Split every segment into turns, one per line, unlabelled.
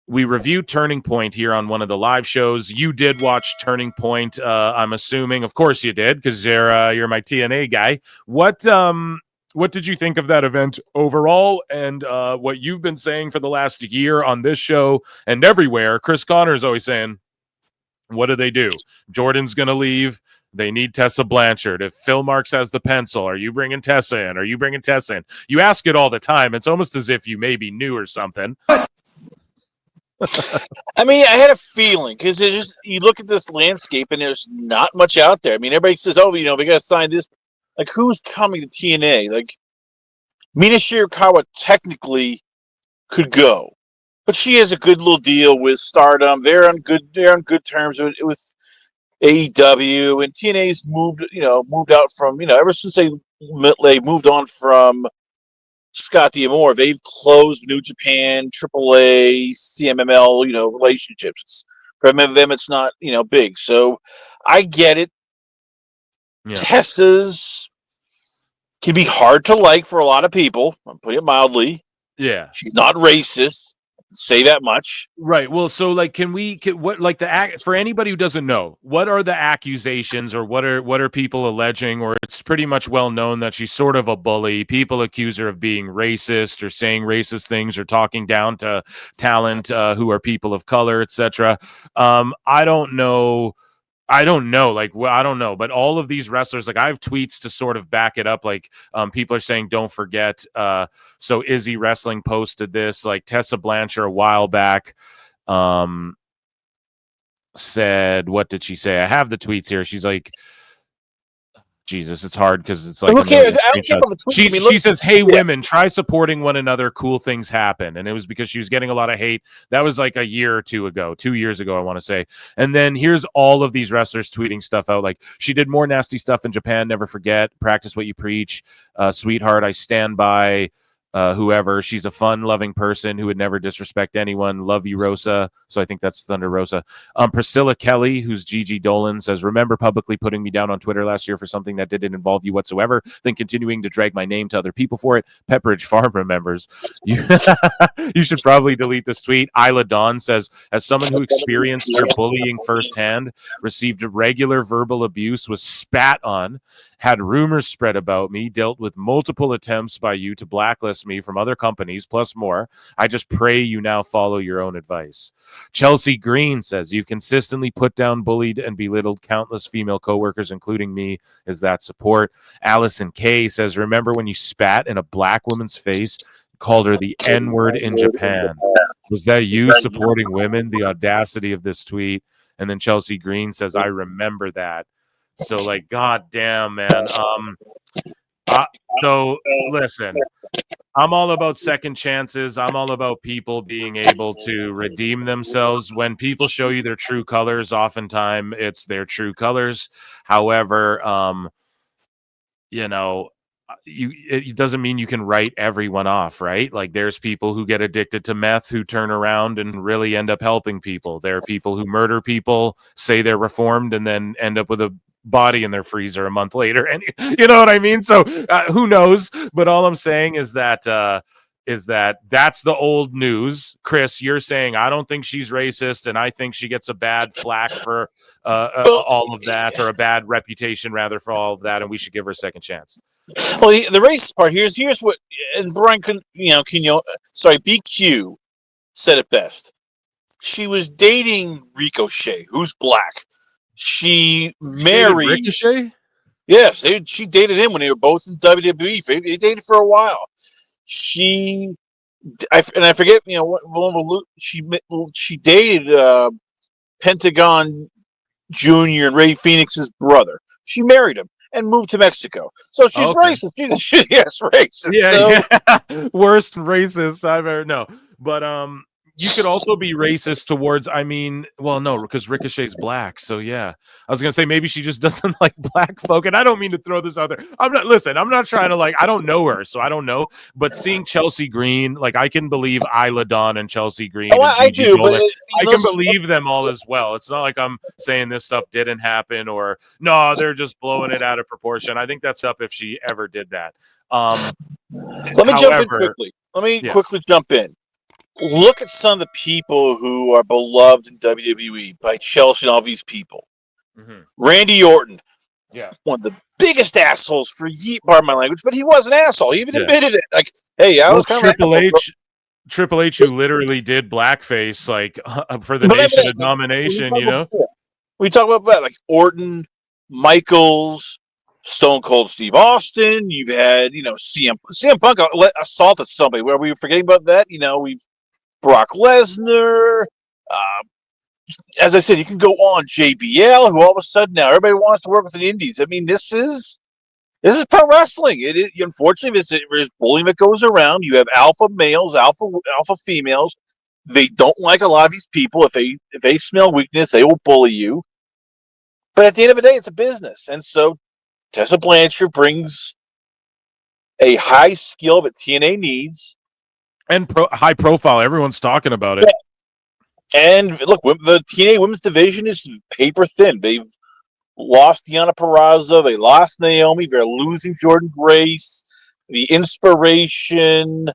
we reviewed Turning Point here on one of the live shows. You did watch Turning Point, I'm assuming. Of course you did, because you're my TNA guy. What did you think of that event overall, and what you've been saying for the last year on this show and everywhere? Chris Connor's always saying, what do? Jordan's going to leave. They need Tessa Blanchard. If Phil Marks has the pencil, are you bringing Tessa in? Are you bringing Tessa in? You ask it all the time. It's almost as if you maybe knew or something.
I mean, I had a feeling, because you look at this landscape and there's not much out there. I mean, everybody says, oh, we got to sign this. Like, who's coming to TNA? Like, Mina Shirakawa technically could go, but she has a good little deal with Stardom. They're on good terms with AEW, and TNA's moved out from, ever since they moved on from Scott D'Amore, they've closed New Japan, AAA, CMML, relationships. For them, it's not, big. So I get it. Yeah. Tessa's can be hard to like for a lot of people. I'm putting it mildly.
Yeah.
She's not racist. Say that much.
Right. Well, so like, for anybody who doesn't know, what are the accusations, or what are people alleging? Or it's pretty much well known that she's sort of a bully. People accuse her of being racist, or saying racist things, or talking down to talent who are people of color, etc. I don't know. I don't know, but all of these wrestlers, like, I have tweets to sort of back it up. Like, people are saying, don't forget. So Izzy Wrestling posted this, like, Tessa Blanchard a while back, said, what did she say? I have the tweets here. She's like, Jesus, it's hard because it's like,
who cares? I don't care about the tweets.
She says, hey, women, try supporting one another. Cool things happen. And it was because she was getting a lot of hate. That was like a year or 2 years ago, I want to say. And then here's all of these wrestlers tweeting stuff out. Like, she did more nasty stuff in Japan. Never forget. Practice what you preach. Sweetheart, I stand by. Whoever. She's a fun, loving person who would never disrespect anyone. Love you, Rosa. So I think that's Thunder Rosa. Priscilla Kelly, who's Gigi Dolin, says, remember publicly putting me down on Twitter last year for something that didn't involve you whatsoever, then continuing to drag my name to other people for it. Pepperidge Farm remembers. You should probably delete this tweet. Isla Dawn says, as someone who experienced your bullying firsthand, received regular verbal abuse, was spat on, had rumors spread about me, dealt with multiple attempts by you to blacklist me from other companies, plus more. I just pray you now follow your own advice. Chelsea Green says, you've consistently put down, bullied, and belittled countless female coworkers, including me. Is that support? Allison K says, remember when you spat in a black woman's face, called her the N-word in Japan? Was that you supporting women? The audacity of this tweet. And then Chelsea Green says, I remember that. So, like, god damn, man. So listen, I'm all about second chances. I'm all about people being able to redeem themselves. When people show you their true colors, oftentimes it's their true colors. However, it doesn't mean you can write everyone off, right? Like, there's people who get addicted to meth who turn around and really end up helping people. There are people who murder people, say they're reformed, and then end up with a body in their freezer a month later. And you know what I mean? So who knows? But all I'm saying is that that's the old news. Chris, you're saying, I don't think she's racist, and I think she gets a bad flack for all of that, or a bad reputation rather for all of that, and we should give her a second chance.
Well, the racist part here's what, and Brian BQ said it best. She was dating Ricochet, who's black. She married
Ricochet.
Yes, she dated him when they were both in WWE. They dated for a while. I forget, she dated Pentagon Jr. and Ray Phoenix's brother. She married him and moved to Mexico. So she's racist. Yes, racist.
Yeah. Worst racist I've ever known. But you could also be racist towards, because Ricochet's black. So yeah, I was going to say, maybe she just doesn't like black folk. And I don't mean to throw this out there. I'm not trying to, I don't know her, so I don't know. But seeing Chelsea Green, I can believe Isla Dawn and Chelsea Green.
Oh, I do. But
I can believe them all as well. It's not like I'm saying this stuff didn't happen, or no, they're just blowing it out of proportion. I think that's up if she ever did that.
Let me jump in quickly. Quickly jump in. look at some of the people who are beloved in WWE by Chelsea and all these people.
Mm-hmm.
Randy Orton,
Yeah.
one of the biggest assholes for pardon my language, but he was an asshole. He even admitted it. Like, hey, I was kind of
Triple H, who literally did blackface, like for the Nation of Domination, you know.
We talk about that, like Orton, Michaels, Stone Cold Steve Austin. You've had, CM Punk assaulted somebody. Were we forgetting about that? We've Brock Lesnar. As I said, you can go on JBL, who all of a sudden now everybody wants to work with the Indies. I mean, this is pro wrestling. It is, unfortunately, there's bullying that goes around. You have alpha males, alpha females. They don't like a lot of these people. If they smell weakness, they will bully you. But at the end of the day, it's a business, and so Tessa Blanchard brings a high skill that TNA needs
and high profile. Everyone's talking about it.
And look, the TNA women's division is paper thin. They've lost Deonna Purrazzo. They lost Naomi. They're losing Jordynne Grace. The Inspiration,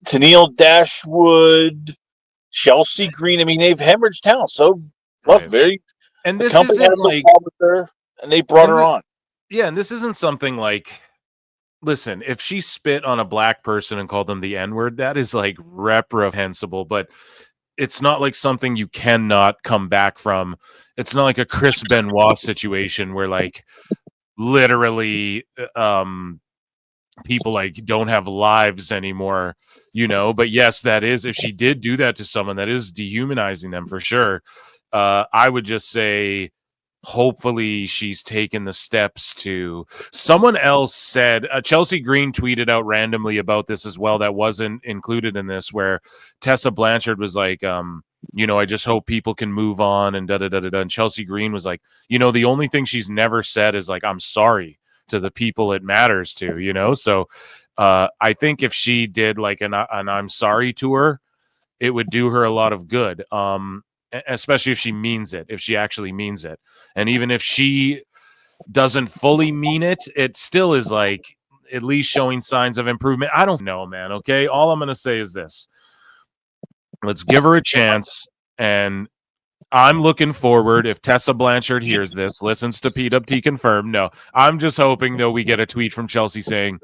Tennille Dashwood, Chelsea Green. I mean, they've hemorrhaged talent. So, look,
and this isn't like
her, and they brought her on.
Yeah, and this isn't something like, listen, if she spit on a black person and called them the N-word, that is like reprehensible, but it's not like something you cannot come back from. It's not like a Chris Benoit situation where like literally people like don't have lives anymore, but yes, that is, if she did do that to someone, that is dehumanizing them for sure. I would just say hopefully she's taken the steps to. Someone else said, Chelsea Green tweeted out randomly about this as well, that wasn't included in this, where Tessa Blanchard was like, I just hope people can move on and da-da-da-da-da. And Chelsea Green was like, the only thing she's never said is like, I'm sorry to the people it matters to, so I think if she did like an I'm sorry tour, it would do her a lot of good. Especially if she means it, if she actually means it. And even if she doesn't fully mean it, it still is like at least showing signs of improvement. I don't know, man. Okay. All I'm going to say is this. Let's give her a chance. And I'm looking forward, if Tessa Blanchard hears this, listens to PWT Confirmed. No, I'm just hoping, though, we get a tweet from Chelsea saying,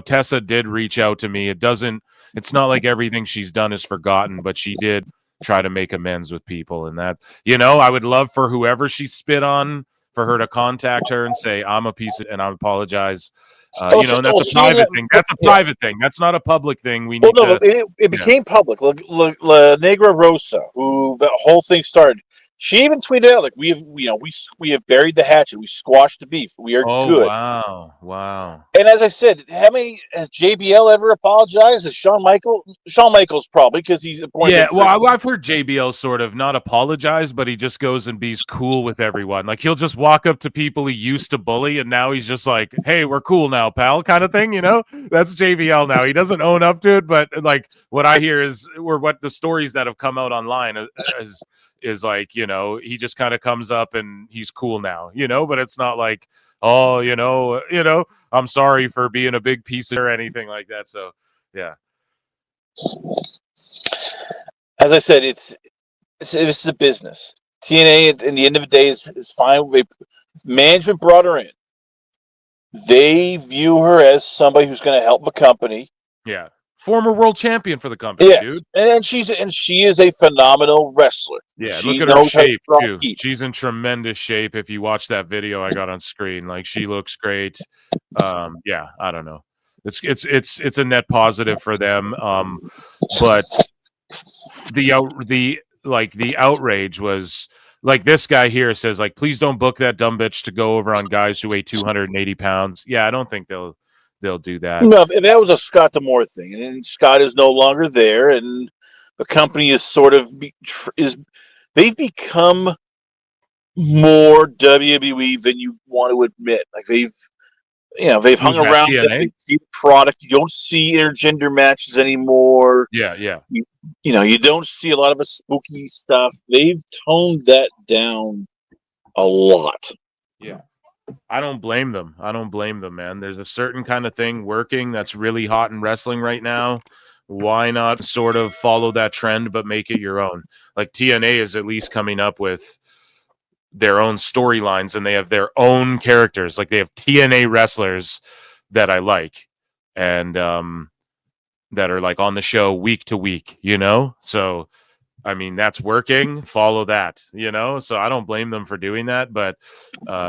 Tessa did reach out to me. It's not like everything she's done is forgotten, but she did try to make amends with people, and that, I would love for whoever she spit on, for her to contact her and say, I'm a piece of, and I apologize. And that's a private thing. That's a private thing. That's not a public thing. We need to.
It became public. La Negra Rosa, who the whole thing started, she even tweeted out like, we have buried the hatchet. We squashed the beef. We are good.
Wow.
And as I said, has JBL ever apologized? Has Shawn Michaels probably, because he's appointed.
Yeah, well, I've heard JBL sort of not apologize, but he just goes and be's cool with everyone. Like, he'll just walk up to people he used to bully, and now he's just like, hey, we're cool now, pal, kind of thing, That's JBL now. He doesn't own up to it, but like what I hear is, or what the stories that have come out online is like, he just kind of comes up and he's cool now, but it's not like, oh, I'm sorry for being a big piece of or anything like that. So, yeah.
As I said, this is a business. TNA, at the end of the day, is fine. Management brought her in. They view her as somebody who's going to help the company.
Yeah. Former world champion for the company, dude.
And she is a phenomenal wrestler.
Yeah, look at her shape too. She's in tremendous shape. If you watch that video I got on screen, like, she looks great. Yeah, I don't know. It's a net positive for them. But the outrage was like, this guy here says, like, please don't book that dumb bitch to go over on guys who weigh 280 pounds. Yeah, I don't think they'll do that.
No, that was a Scott D'Amore thing, and Scott is no longer there, and the company is sort of they've become more WWE than you want to admit. Like, they've hung around the product. You don't see intergender matches anymore.
Yeah.
You don't see a lot of the spooky stuff. They've toned that down a lot.
Yeah. I don't blame them, man. There's a certain kind of thing working that's really hot in wrestling right now, why not sort of follow that trend but make it your own? Like TNA is at least coming up with their own storylines, and they have their own characters. Like they have TNA wrestlers that I like, and that are like on the show week to week, you know? So I mean, that's working. Follow that, you know? So I don't blame them for doing that. But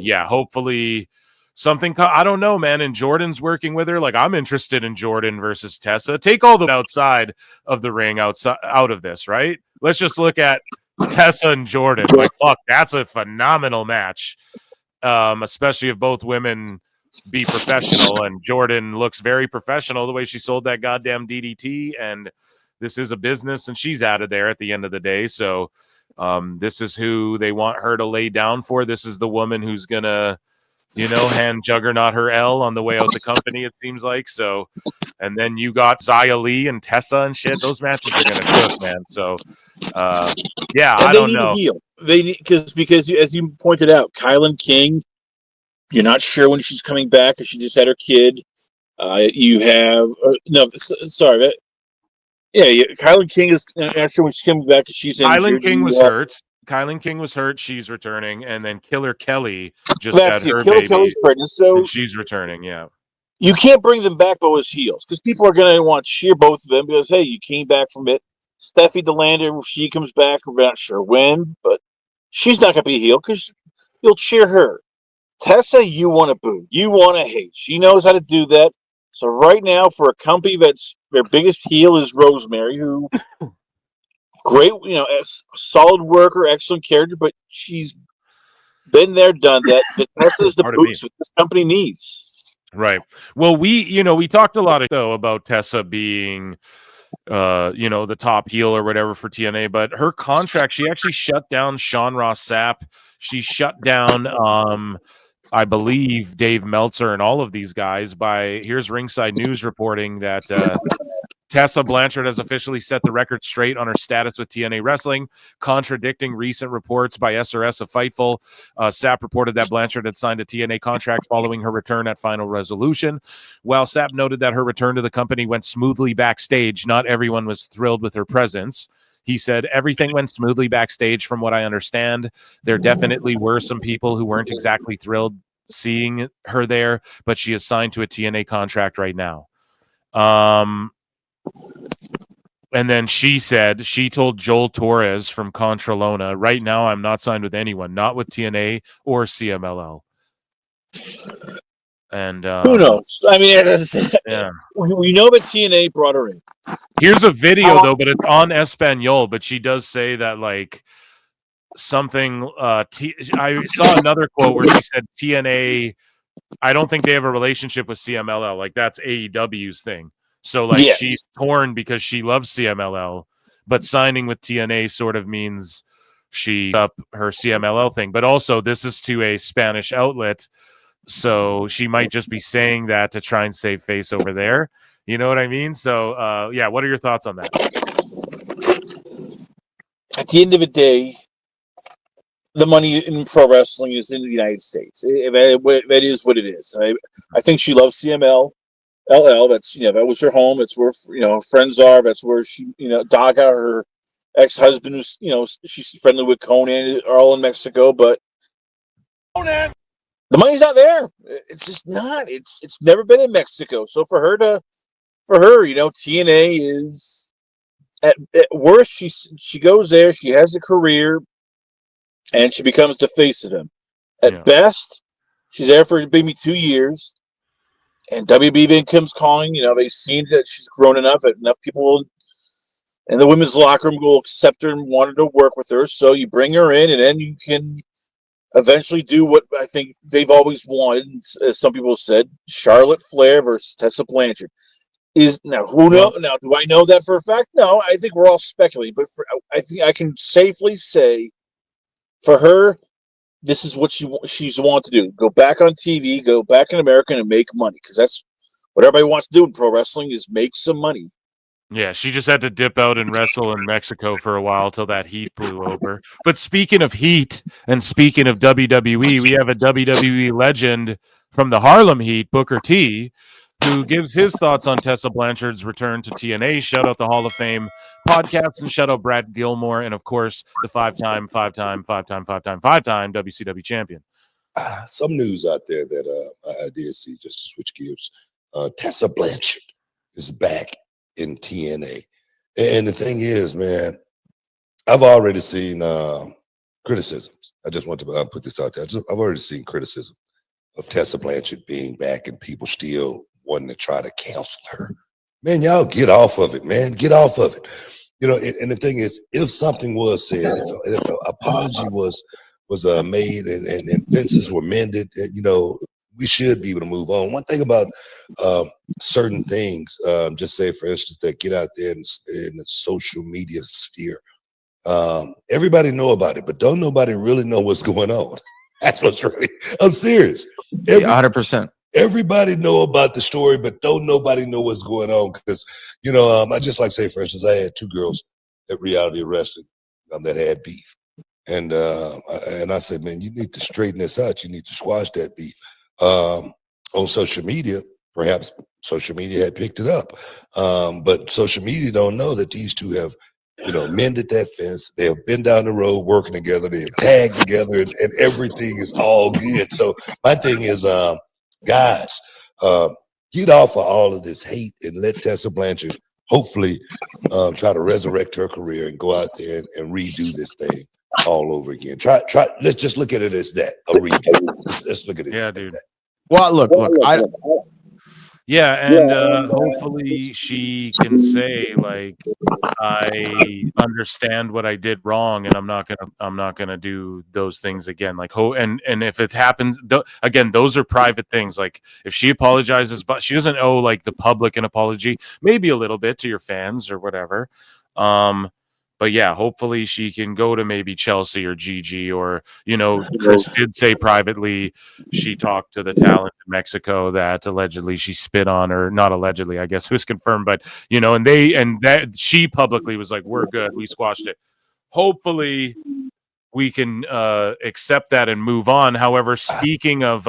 yeah, hopefully something. I don't know, man. And Jordynne's working with her. Like, I'm interested in Jordynne versus Tessa. Take all the outside of the ring, out of this, right? Let's just look at Tessa and Jordynne. Like, fuck, that's a phenomenal match. Especially if both women be professional. And Jordynne looks very professional the way she sold that goddamn DDT. And this is a business, and she's out of there at the end of the day. So this is who they want her to lay down for. This is the woman who's going to, you know, hand Juggernaut her L on the way out the company, it seems like. So, and then you got Xia Li and Tessa and shit. Those matches are going to cook, man. So, yeah,
and
I don't know.
Heal. They need, because as you pointed out, Kylan King, you're not sure when she's coming back because she just had her kid. You have sorry. Yeah, Kylan King is not sure when she's coming back because she's injured.
Kylan King was hurt. Kylan King was hurt. She's returning, and then Killer Kelly just had her baby.
Kelly's pregnant, so
she's returning. Yeah,
you can't bring them back both as heels because people are going to want to cheer both of them because hey, you came back from it. Steffi DeLander, if she comes back, we're not sure when, but she's not going to be a heel because you'll cheer her. Tessa, you want to boo, you want to hate. She knows how to do that. So right now, for a company that's their biggest heel is Rosemary, who great, you know, solid worker, excellent character, but she's been there, done that. But Tessa's the boost that this company needs.
Right. Well, we talked a lot about Tessa being, the top heel or whatever for TNA, but her contract, she actually shut down Sean Ross Sapp. She shut down, I believe, Dave Meltzer and all of these guys here's Ringside News reporting that Tessa Blanchard has officially set the record straight on her status with TNA Wrestling, contradicting recent reports by SRS of Fightful. Sapp reported that Blanchard had signed a TNA contract following her return at Final Resolution. While Sapp noted that her return to the company went smoothly backstage, not everyone was thrilled with her presence. He said, everything went smoothly backstage from what I understand. There definitely were some people who weren't exactly thrilled seeing her there, but she is signed to a TNA contract right now. And then she said, she told Joel Torres from Contralona, right now I'm not signed with anyone, not with TNA or CMLL. And
who knows? I mean, yeah. We know that TNA brought her in.
Here's a video though, but it's on Espanol. But she does say that like something. I saw another quote where she said TNA. I don't think they have a relationship with CMLL. Like that's AEW's thing. So like she's torn because she loves CMLL, but signing with TNA sort of means she up her CMLL thing. But also this is to a Spanish outlet. So she might just be saying that to try and save face over there. You know what I mean? So, yeah, what are your thoughts on that?
At the end of the day, the money in pro wrestling is in the United States. That is what it is. I think she loves CMLL. That's, that was her home. It's where, her friends are. That's where she, Daga, her ex-husband, was, she's friendly with Conan, are all in Mexico, but Conan! The money's not there. It's just not. It's never been in Mexico. So for her, TNA is at worst. She goes there. She has a career, and she becomes the face of them. At best, she's there for maybe 2 years, and WB then comes calling. They've seen that she's grown enough. Enough people in the women's locker room will accept her and want her to work with her. So you bring her in, and then you can eventually do what I think they've always wanted, as some people said, Charlotte Flair versus Tessa Blanchard. Who knows? Now, do I know that for a fact? No, I think we're all speculating. But I think I can safely say, for her, this is what she's wanted to do: go back on TV, go back in America, and make money. Because that's what everybody wants to do in pro wrestling, is make some money.
Yeah, she just had to dip out and wrestle in Mexico for a while till that heat blew over. But speaking of heat and speaking of WWE, we have a WWE legend from the Harlem Heat, Booker T, who gives his thoughts on Tessa Blanchard's return to TNA. Shout out the Hall of Fame podcast, and shout out Brad Gilmore, and of course the five-time WCW champion.
Some news out there that I did see, just to switch gears. Tessa Blanchard is back in TNA. And the thing is, man, I've already seen criticisms. I just want to put this out there. I've already seen criticism of Tessa Blanchard being back and people still wanting to try to cancel her. Man, y'all get off of it, man. Get off of it. You know, and the thing is, if something was said, if an apology was made and fences were mended, you know, we should be able to move on. One thing about certain things, just say, for instance, that get out there in the social media sphere, everybody know about it, but don't nobody really know what's going on. That's what's really, I'm serious.
100%.
Everybody know about the story, but don't nobody know what's going on. Because, you know, I just like say, for instance, I had two girls at Reality Wrestling that had beef. And I said, man, you need to straighten this out. You need to squash that beef. On social media, perhaps social media had picked it up. But social media don't know that these two have, you know, mended that fence. They have been down the road working together. They have tagged together, and everything is all good. So my thing is, guys, get off of all of this hate and let Tessa Blanchard hopefully try to resurrect her career and go out there and redo this thing all over again. Try. Let's just look at it as that, a redo. Let's look at it.
Yeah, dude.
That.
Well, look.
Yeah, and hopefully she can say, like, I understand what I did wrong, and I'm not gonna do those things again. Like, and if it happens, again, those are private things. Like, if she apologizes, but she doesn't owe like the public an apology, maybe a little bit to your fans or whatever. But yeah, hopefully she can go to maybe Chelsea or Gigi, or, you know, Chris did say privately she talked to the talent in Mexico that allegedly she spit on, or not allegedly, I guess it was confirmed, but, you know, and that she publicly was like, we're good, we squashed it. Hopefully we can accept that and move on. However, speaking of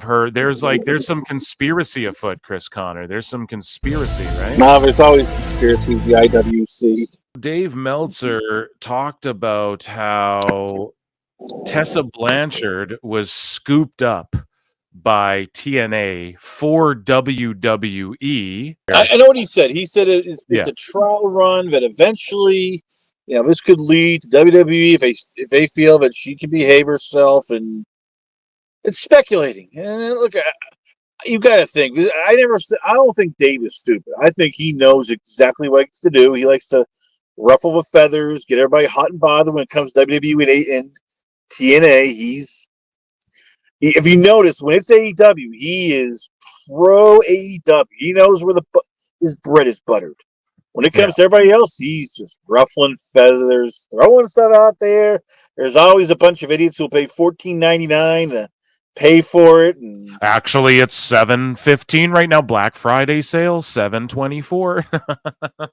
her, there's some conspiracy afoot, Chris Connor. There's some conspiracy, right?
No, there's always conspiracy. The IWC.
Dave Meltzer talked about how Tessa Blanchard was scooped up by TNA for WWE.
I know what he said. He said it's a trial run that eventually, you know, this could lead to WWE if they feel that she can behave herself, and it's speculating. And look, you got to think. I don't think Dave is stupid. I think he knows exactly what he likes to do. He likes to ruffle the feathers, get everybody hot and bothered when it comes to WWE and TNA. If you notice, when it's AEW, he is pro AEW. He knows where his bread is buttered. When it comes to everybody else, he's just ruffling feathers, throwing stuff out there. There's always a bunch of idiots who'll pay $14.99 to pay for it. And
actually, it's $7.15 right now. Black Friday sale, $7.24.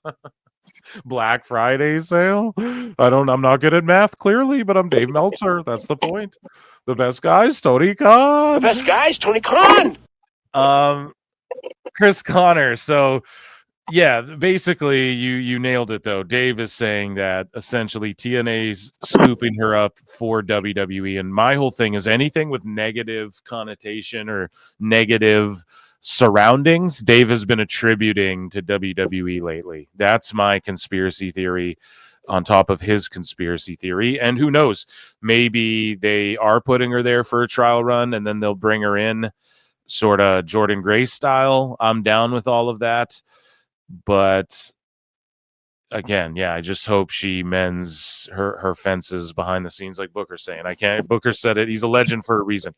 Black Friday sale. I'm not good at math, clearly, but I'm Dave Meltzer. That's the point. The best guys, Tony Khan.
The best guys, Tony Khan.
Chris Connor. So yeah, basically you nailed it though. Dave is saying that essentially TNA's scooping her up for WWE, and my whole thing is anything with negative connotation or negative surroundings, Dave has been attributing to WWE lately. That's my conspiracy theory on top of his conspiracy theory. And who knows, maybe they are putting her there for a trial run and then they'll bring her in sort of Jordynne Grace style. I'm down with all of that. But again, yeah, I just hope she mends her fences behind the scenes, like Booker's saying. Booker said it. He's a legend for a reason.